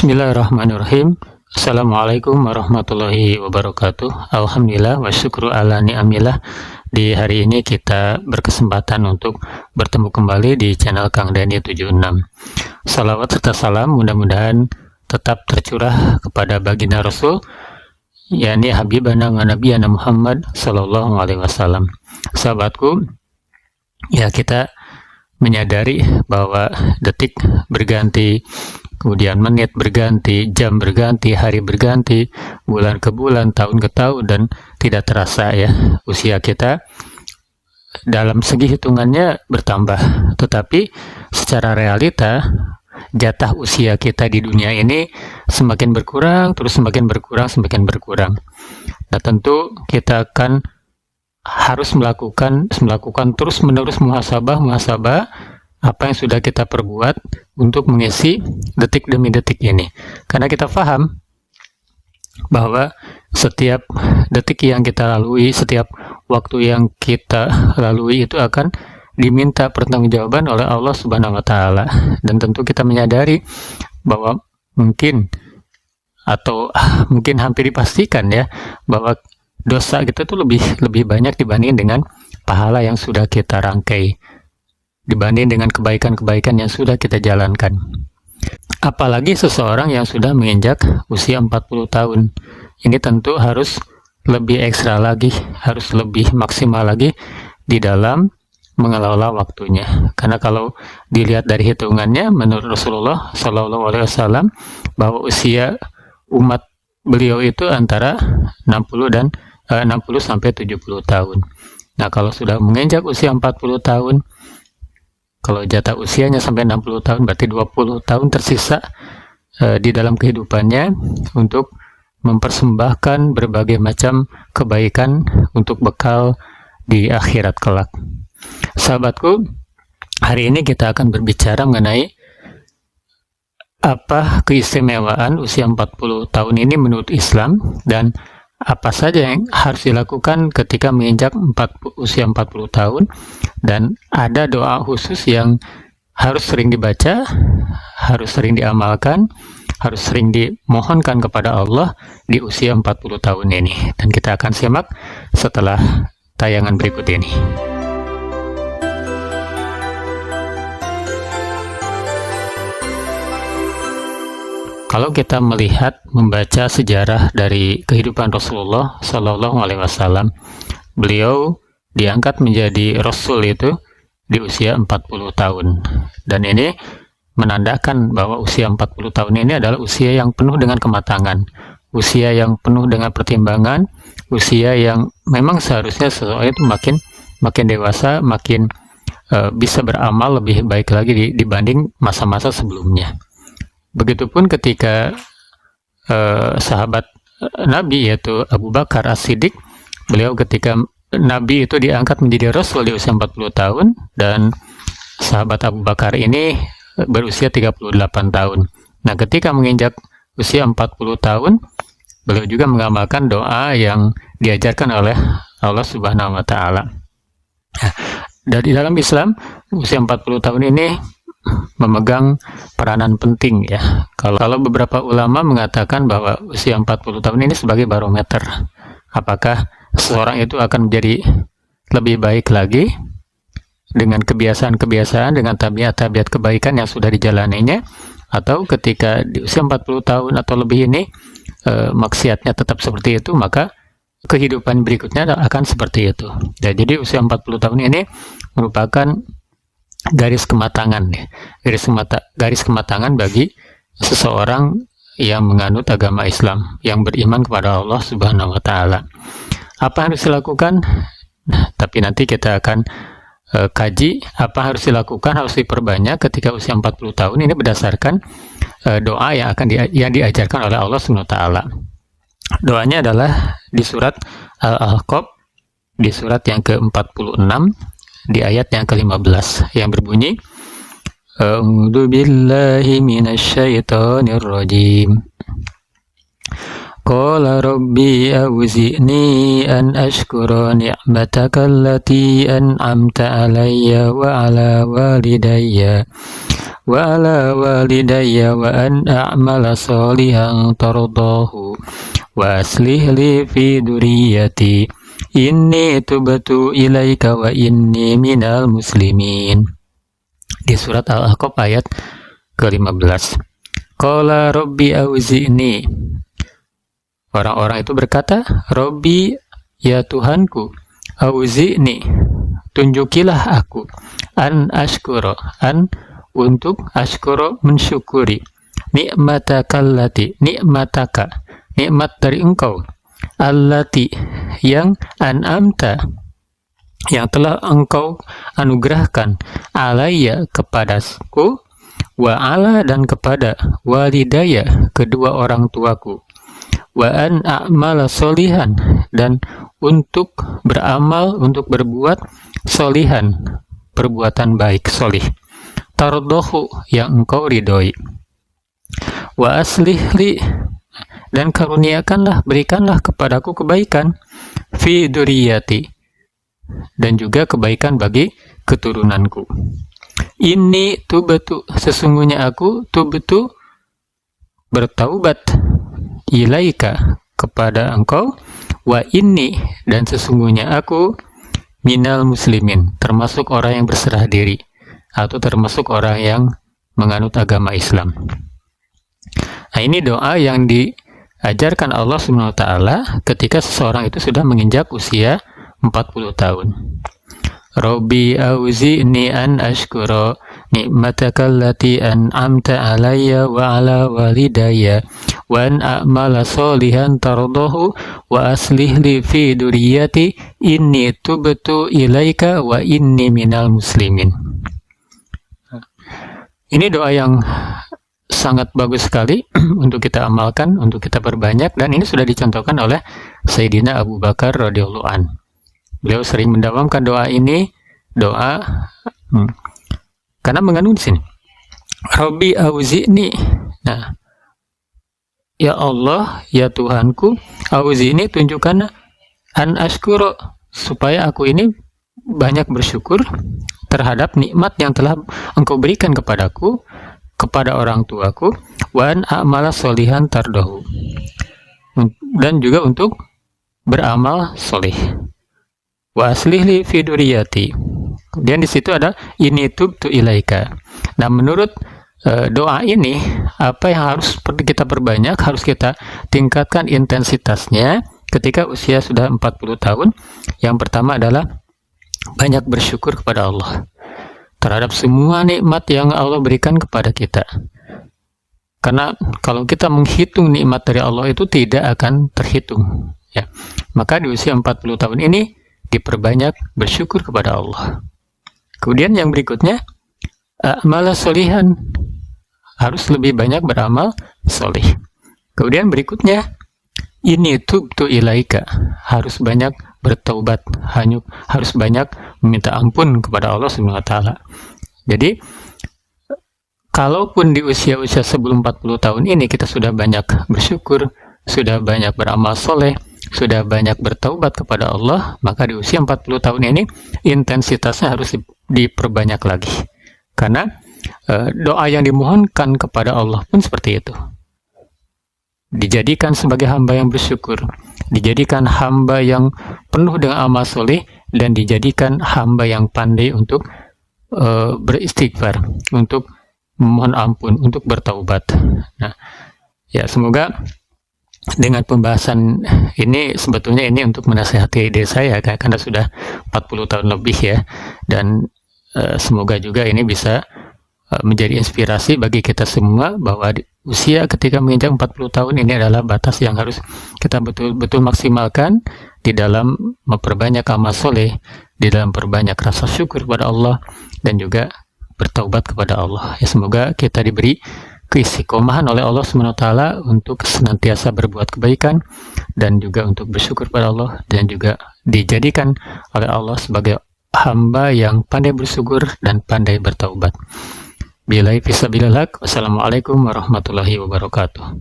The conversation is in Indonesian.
Bismillahirrahmanirrahim. Assalamualaikum warahmatullahi wabarakatuh. Alhamdulillah wa syukru ala ni'amillah. Di hari ini kita berkesempatan untuk bertemu kembali di channel Kang Dani 76. Salawat serta salam mudah-mudahan tetap tercurah kepada baginda Rasul, yakni Habibana wa Nabiyana Muhammad sallallahu alaihi wasallam. Sahabatku, ya kita menyadari bahwa detik berganti, kemudian menit berganti, jam berganti, hari berganti, bulan ke bulan, tahun ke tahun, dan tidak terasa ya usia kita dalam segi hitungannya bertambah. Tetapi secara realita jatah usia kita di dunia ini semakin berkurang, terus semakin berkurang, semakin berkurang. Nah tentu kita akan harus melakukan terus-menerus muhasabah apa yang sudah kita perbuat untuk mengisi detik demi detik ini. Karena kita paham bahwa setiap detik yang kita lalui, setiap waktu yang kita lalui itu akan diminta pertanggungjawaban oleh Allah Subhanahu wa taala. Dan tentu kita menyadari bahwa mungkin hampir dipastikan ya bahwa dosa kita tuh lebih banyak dibanding dengan pahala yang sudah kita rangkai, dibanding dengan kebaikan-kebaikan yang sudah kita jalankan. Apalagi seseorang yang sudah menginjak usia 40 tahun. Ini tentu harus lebih ekstra lagi, harus lebih maksimal lagi di dalam mengelola waktunya. Karena kalau dilihat dari hitungannya, menurut Rasulullah Shallallahu Alaihi Wasallam, bahwa usia umat beliau itu antara 60 sampai 70 tahun. Nah, kalau sudah menginjak usia 40 tahun, kalau jatah usianya sampai 60 tahun, berarti 20 tahun tersisa di dalam kehidupannya untuk mempersembahkan berbagai macam kebaikan untuk bekal di akhirat kelak. Sahabatku, hari ini kita akan berbicara mengenai apa keistimewaan usia 40 tahun ini menurut Islam, dan apa saja yang harus dilakukan ketika menginjak usia 40 tahun, dan ada doa khusus yang harus sering dibaca, harus sering diamalkan, harus sering dimohonkan kepada Allah di usia 40 tahun ini. Dan kita akan simak setelah tayangan berikut ini. Kalau kita melihat, membaca sejarah dari kehidupan Rasulullah Shallallahu Alaihi Wasallam, beliau diangkat menjadi Rasul itu di usia 40 tahun. Dan ini menandakan bahwa usia 40 tahun ini adalah usia yang penuh dengan kematangan, usia yang penuh dengan pertimbangan, usia yang memang seharusnya seseorang itu makin dewasa, makin bisa beramal lebih baik lagi dibanding masa-masa sebelumnya. Begitupun ketika sahabat Nabi yaitu Abu Bakar As-Siddiq, beliau ketika Nabi itu diangkat menjadi Rasul di usia 40 tahun, dan sahabat Abu Bakar ini berusia 38 tahun. Nah, ketika menginjak usia 40 tahun, beliau juga mengamalkan doa yang diajarkan oleh Allah Subhanahu wa taala. Dari dalam Islam, usia 40 tahun ini memegang peranan penting ya. Kalau beberapa ulama mengatakan bahwa usia 40 tahun ini sebagai barometer apakah seseorang itu akan menjadi lebih baik lagi dengan kebiasaan-kebiasaan, dengan tabiat-tabiat kebaikan yang sudah dijalaninya, atau ketika di usia 40 tahun atau lebih ini maksiatnya tetap seperti itu, maka kehidupan berikutnya akan seperti itu. Ya, jadi usia 40 tahun ini merupakan garis kematangan ya. Garis kematangan bagi seseorang yang menganut agama Islam, yang beriman kepada Allah Subhanahu wa taala. Apa yang harus dilakukan? Nah, tapi nanti kita akan kaji apa harus dilakukan, harus diperbanyak ketika usia 40 tahun ini berdasarkan doa yang diajarkan oleh Allah Subhanahu wa taala. Doanya adalah di surat Al-Ahqaf, di surat yang ke-46, di ayat yang ke-15, yang berbunyi, A'udzu billahi minasyaitonir rajim. Qala rabbi awzi'ni an ashkura ni'mataka allati an'amta alayya wa ala walidayya wa ala walidayya wa an a'mala sholihan tardahu wa aslih li fi dzurriyyati inni tubtu ilaika wa inni minal muslimin. Di surat Al-Ahqaf ayat ke-15. Qala rabbi auzi'ni. Orang-orang itu berkata, Rabbi, ya Tuhanku, auzi'ni, tunjukilah aku, an ashkura, an untuk ashkura mensyukuri, nikmataka nikmat dari engkau, allati yang an'amta, yang telah engkau anugerahkan, alayya kepadaku, wa ala dan kepada walidaya kedua orang tuaku, wa an a'mala solihan dan untuk beramal, untuk berbuat solihan, perbuatan baik, solih, tardohu yang engkau ridhoi, wa aslih li dan karuniakanlah, berikanlah kepadaku kebaikan, fi dzurriyyati dan juga kebaikan bagi keturunanku. Ini tubtu, sesungguhnya aku tubtu bertaubat, ilaika kepada engkau, wa inni dan sesungguhnya aku minal muslimin, termasuk orang yang berserah diri atau termasuk orang yang menganut agama Islam. Nah, ini doa yang diajarkan Allah Subhanahu wa taala ketika seseorang itu sudah menginjak usia 40 tahun. Rabbi auzi'ni an ashkura nikmataka allati an'amta alayya wa ala walidayya wa an a'mala sholihan tardahu wa aslih li fi dzurriyyati inni tubtu ilaika wa inni minal muslimin. Ini doa yang sangat bagus sekali untuk kita amalkan, untuk kita perbanyak, dan ini sudah dicontohkan oleh Sayyidina Abu Bakar radhiyallahu anhu. Beliau sering mendawamkan doa ini, karena mengandung di sini. Rabbi auzi'ni. Nah, ya Allah, ya Tuhanku, auzi'ni tunjukkan an ashkura, supaya aku ini banyak bersyukur terhadap nikmat yang telah engkau berikan kepadaku, kepada orang tuaku, wa an a'mala sholihan tardahu, dan juga untuk beramal solih. Wa aslih li fi dzurriyyati. Dan di situ ada ini tubtu ilaika. Nah, menurut doa ini, apa yang harus kita perbanyak, harus kita tingkatkan intensitasnya ketika usia sudah 40 tahun. Yang pertama adalah banyak bersyukur kepada Allah terhadap semua nikmat yang Allah berikan kepada kita. Karena kalau kita menghitung nikmat dari Allah itu tidak akan terhitung, ya. Maka di usia 40 tahun ini diperbanyak bersyukur kepada Allah. Kemudian yang berikutnya, a'mala sholihan, harus lebih banyak beramal solih. Kemudian berikutnya, ini tubtu ilaika, harus banyak bertaubat, harus banyak meminta ampun kepada Allah Subhanahu wa taala. Jadi, kalaupun di usia-usia sebelum 40 tahun ini kita sudah banyak bersyukur, sudah banyak beramal soleh, sudah banyak bertaubat kepada Allah, maka di usia 40 tahun ini intensitasnya harus diperbanyak lagi. Karena doa yang dimohonkan kepada Allah pun seperti itu. Dijadikan sebagai hamba yang bersyukur, dijadikan hamba yang penuh dengan amal soleh, dan dijadikan hamba yang pandai untuk beristighfar, untuk memohon ampun, untuk bertaubat. Nah, ya, semoga dengan pembahasan ini, sebetulnya ini untuk menasihati diri saya, karena sudah 40 tahun lebih, ya, dan semoga juga ini bisa menjadi inspirasi bagi kita semua, bahwa usia ketika menginjak 40 tahun ini adalah batas yang harus kita betul-betul maksimalkan di dalam memperbanyak amal soleh, di dalam perbanyak rasa syukur kepada Allah, dan juga bertaubat kepada Allah. Ya, semoga kita diberi keistiqomahan oleh Allah SWT untuk senantiasa berbuat kebaikan, dan juga untuk bersyukur pada Allah, dan juga dijadikan oleh Allah sebagai hamba yang pandai bersyukur dan pandai bertaubat. Billahi fisabilillah. Wassalamualaikum warahmatullahi wabarakatuh.